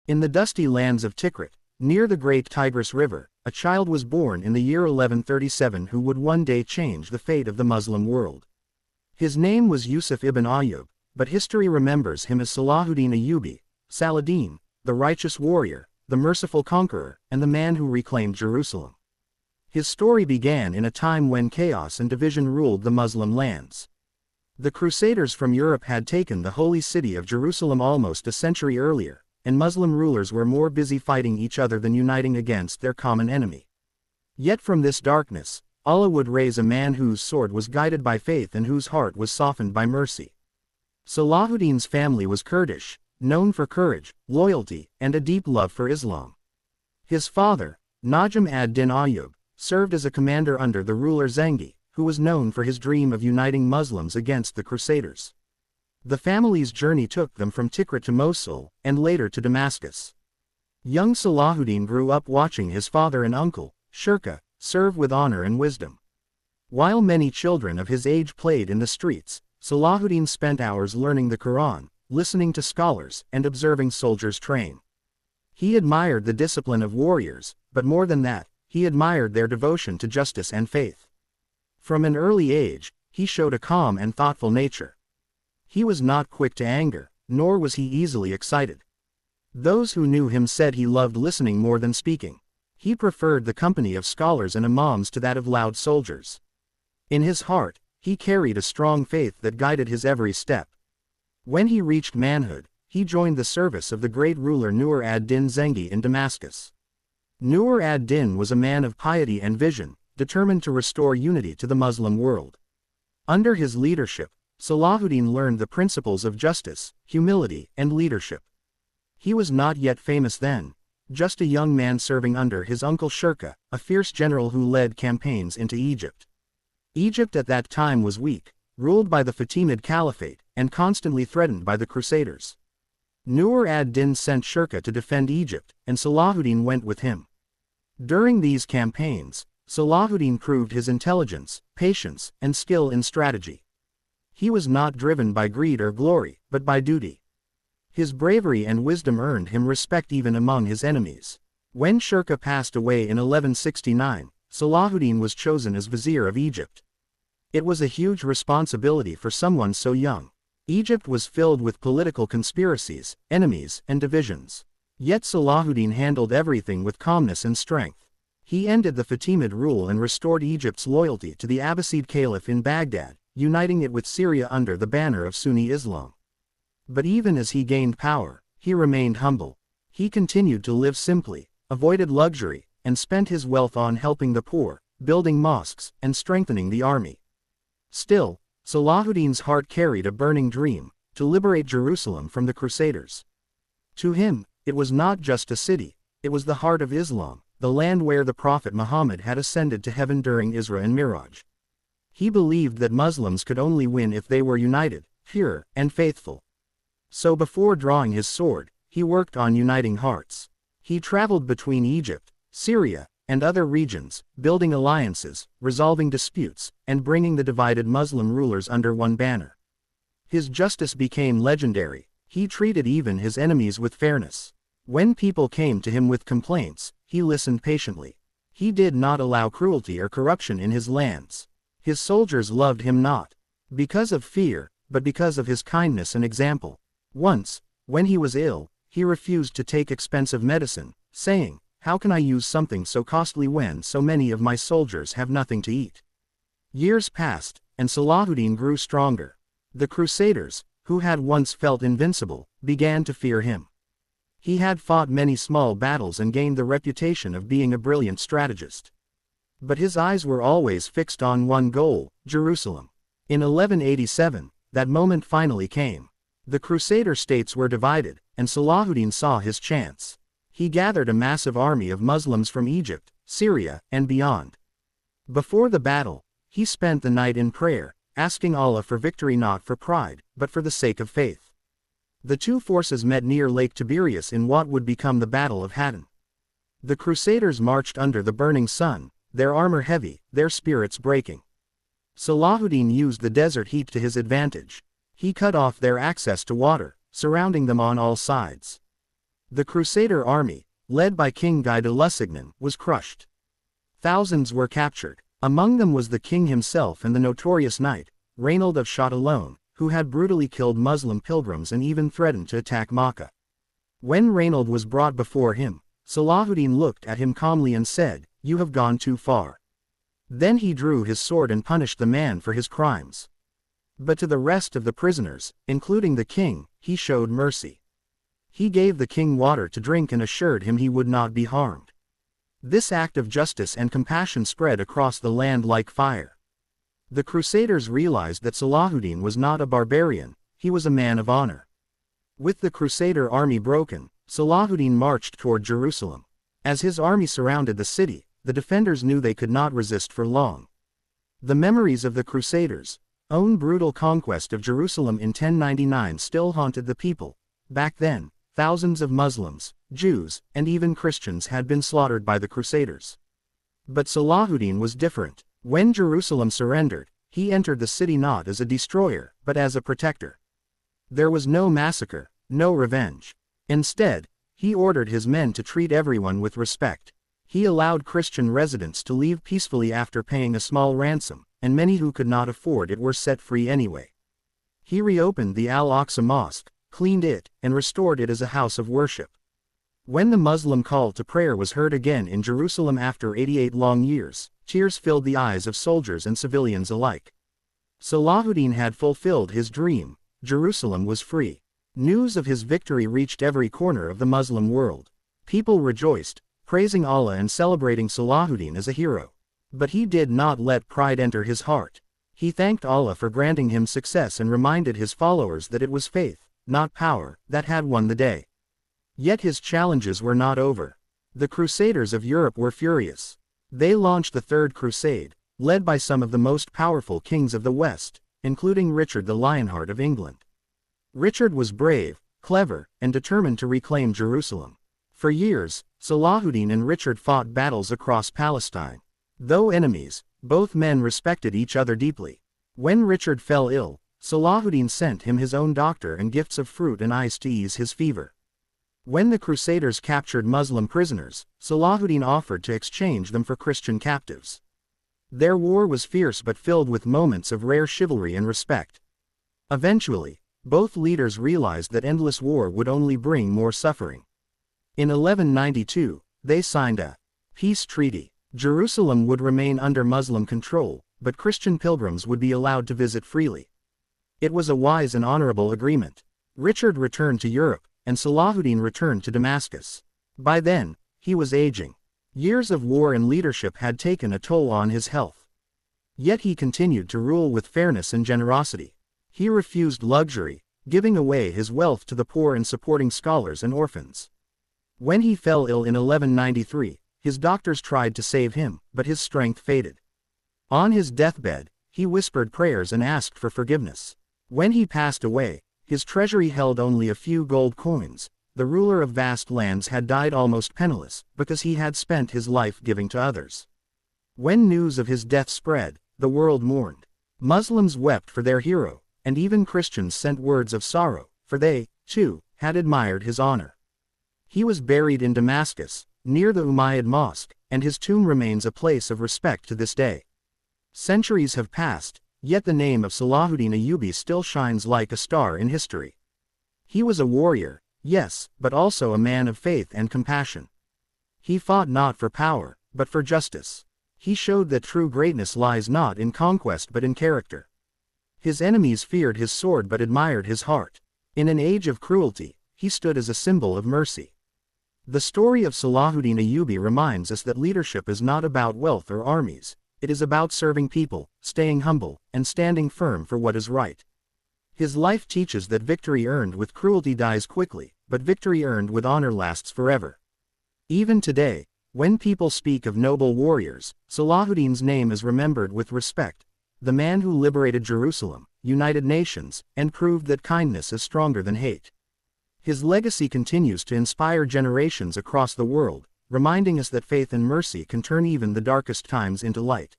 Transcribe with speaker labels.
Speaker 1: In the dusty lands of Tikrit, near the great Tigris River, a child was born in the year 1137 who would one day change the fate of the Muslim world. His name was Yusuf ibn Ayub, but history remembers him as Salahuddin Ayubi, Saladin, the righteous warrior, the merciful conqueror, and the man who reclaimed Jerusalem. His story began in a time when chaos and division ruled the Muslim lands. The Crusaders from Europe had taken the holy city of Jerusalem almost a century earlier, and Muslim rulers were more busy fighting each other than uniting against their common enemy. Yet from this darkness, Allah would raise a man whose sword was guided by faith and whose heart was softened by mercy. Salahuddin's family was Kurdish, known for courage, loyalty, and a deep love for Islam. His father, Najm ad-Din Ayub, served as a commander under the ruler Zengi, who was known for his dream of uniting Muslims against the Crusaders. The family's journey took them from Tikrit to Mosul, and later to Damascus. Young Salahuddin grew up watching his father and uncle, Shirkuh, serve with honor and wisdom. While many children of his age played in the streets, Salahuddin spent hours learning the Quran, listening to scholars, and observing soldiers train. He admired the discipline of warriors, but more than that, he admired their devotion to justice and faith. From an early age, he showed a calm and thoughtful nature. He was not quick to anger, nor was he easily excited. Those who knew him said he loved listening more than speaking. He preferred the company of scholars and imams to that of loud soldiers. In his heart, he carried a strong faith that guided his every step. When he reached manhood, he joined the service of the great ruler Nur ad-Din Zengi in Damascus. Nur ad-Din was a man of piety and vision, determined to restore unity to the Muslim world. Under his leadership, Salahuddin learned the principles of justice, humility, and leadership. He was not yet famous then, just a young man serving under his uncle Shirkuh, a fierce general who led campaigns into Egypt. Egypt at that time was weak, ruled by the Fatimid Caliphate, and constantly threatened by the Crusaders. Nur ad-Din sent Shirkuh to defend Egypt, and Salahuddin went with him. During these campaigns, Salahuddin proved his intelligence, patience, and skill in strategy. He was not driven by greed or glory, but by duty. His bravery and wisdom earned him respect even among his enemies. When Shirkuh passed away in 1169, Salahuddin was chosen as vizier of Egypt. It was a huge responsibility for someone so young. Egypt was filled with political conspiracies, enemies, and divisions. Yet Salahuddin handled everything with calmness and strength. He ended the Fatimid rule and restored Egypt's loyalty to the Abbasid Caliph in Baghdad, uniting it with Syria under the banner of Sunni Islam. But even as he gained power, he remained humble. He continued to live simply, avoided luxury, and spent his wealth on helping the poor, building mosques, and strengthening the army. Still, Salahuddin's heart carried a burning dream, to liberate Jerusalem from the Crusaders. To him, it was not just a city, it was the heart of Islam, the land where the Prophet Muhammad had ascended to heaven during Isra and Miraj. He believed that Muslims could only win if they were united, pure, and faithful. So before drawing his sword, he worked on uniting hearts. He traveled between Egypt, Syria, and other regions, building alliances, resolving disputes, and bringing the divided Muslim rulers under one banner. His justice became legendary. He treated even his enemies with fairness. When people came to him with complaints, he listened patiently. He did not allow cruelty or corruption in his lands. His soldiers loved him not because of fear, but because of his kindness and example. Once, when he was ill, he refused to take expensive medicine, saying, "How can I use something so costly when so many of my soldiers have nothing to eat?" Years passed, and Salahuddin grew stronger. The Crusaders, who had once felt invincible, began to fear him. He had fought many small battles and gained the reputation of being a brilliant strategist. But his eyes were always fixed on one goal, Jerusalem. In 1187, that moment finally came. The Crusader states were divided, and Salahuddin saw his chance. He gathered a massive army of Muslims from Egypt, Syria, and beyond. Before the battle, he spent the night in prayer, asking Allah for victory not for pride, but for the sake of faith. The two forces met near Lake Tiberias in what would become the Battle of Hattin. The Crusaders marched under the burning sun, their armor heavy, their spirits breaking. Salahuddin used the desert heat to his advantage. He cut off their access to water, surrounding them on all sides. The Crusader army, led by King Guy de Lusignan, was crushed. Thousands were captured. Among them was the king himself and the notorious knight, Reynold of Châtillon, who had brutally killed Muslim pilgrims and even threatened to attack Mecca. When Reynold was brought before him, Salahuddin looked at him calmly and said, "You have gone too far." Then he drew his sword and punished the man for his crimes. But to the rest of the prisoners, including the king, he showed mercy. He gave the king water to drink and assured him he would not be harmed. This act of justice and compassion spread across the land like fire. The Crusaders realized that Salahuddin was not a barbarian, he was a man of honor. With the Crusader army broken, Salahuddin marched toward Jerusalem. As his army surrounded the city, the defenders knew they could not resist for long. The memories of the Crusaders' own brutal conquest of Jerusalem in 1099 still haunted the people. Back then, thousands of Muslims, Jews, and even Christians had been slaughtered by the Crusaders. But Salahuddin was different. When Jerusalem surrendered, he entered the city not as a destroyer, but as a protector. There was no massacre, no revenge. Instead, he ordered his men to treat everyone with respect. He allowed Christian residents to leave peacefully after paying a small ransom, and many who could not afford it were set free anyway. He reopened the Al-Aqsa Mosque, cleaned it, and restored it as a house of worship. When the Muslim call to prayer was heard again in Jerusalem after 88 long years, tears filled the eyes of soldiers and civilians alike. Salahuddin had fulfilled his dream. Jerusalem was free. News of his victory reached every corner of the Muslim world. People rejoiced, praising Allah and celebrating Salahuddin as a hero. But he did not let pride enter his heart. He thanked Allah for granting him success and reminded his followers that it was faith, not power, that had won the day. Yet his challenges were not over. The Crusaders of Europe were furious. They launched the Third Crusade, led by some of the most powerful kings of the West, including Richard the Lionheart of England. Richard was brave, clever, and determined to reclaim Jerusalem. For years, Salahuddin and Richard fought battles across Palestine. Though enemies, both men respected each other deeply. When Richard fell ill, Salahuddin sent him his own doctor and gifts of fruit and ice to ease his fever. When the Crusaders captured Muslim prisoners, Salahuddin offered to exchange them for Christian captives. Their war was fierce but filled with moments of rare chivalry and respect. Eventually, both leaders realized that endless war would only bring more suffering. In 1192, they signed a peace treaty. Jerusalem would remain under Muslim control, but Christian pilgrims would be allowed to visit freely. It was a wise and honorable agreement. Richard returned to Europe, and Salahuddin returned to Damascus. By then, he was aging. Years of war and leadership had taken a toll on his health. Yet he continued to rule with fairness and generosity. He refused luxury, giving away his wealth to the poor and supporting scholars and orphans. When he fell ill in 1193, his doctors tried to save him, but his strength faded. On his deathbed, he whispered prayers and asked for forgiveness. When he passed away, his treasury held only a few gold coins. The ruler of vast lands had died almost penniless, because he had spent his life giving to others. When news of his death spread, the world mourned. Muslims wept for their hero, and even Christians sent words of sorrow, for they, too, had admired his honor. He was buried in Damascus, near the Umayyad Mosque, and his tomb remains a place of respect to this day. Centuries have passed, yet the name of Salahuddin Ayubi still shines like a star in history. He was a warrior, yes, but also a man of faith and compassion. He fought not for power, but for justice. He showed that true greatness lies not in conquest but in character. His enemies feared his sword but admired his heart. In an age of cruelty, he stood as a symbol of mercy. The story of Salahuddin Ayubi reminds us that leadership is not about wealth or armies. It is about serving people, staying humble, and standing firm for what is right. His life teaches that victory earned with cruelty dies quickly, but victory earned with honor lasts forever. Even today, when people speak of noble warriors, Salahuddin's name is remembered with respect. The man who liberated Jerusalem, united nations, and proved that kindness is stronger than hate. His legacy continues to inspire generations across the world, reminding us that faith and mercy can turn even the darkest times into light.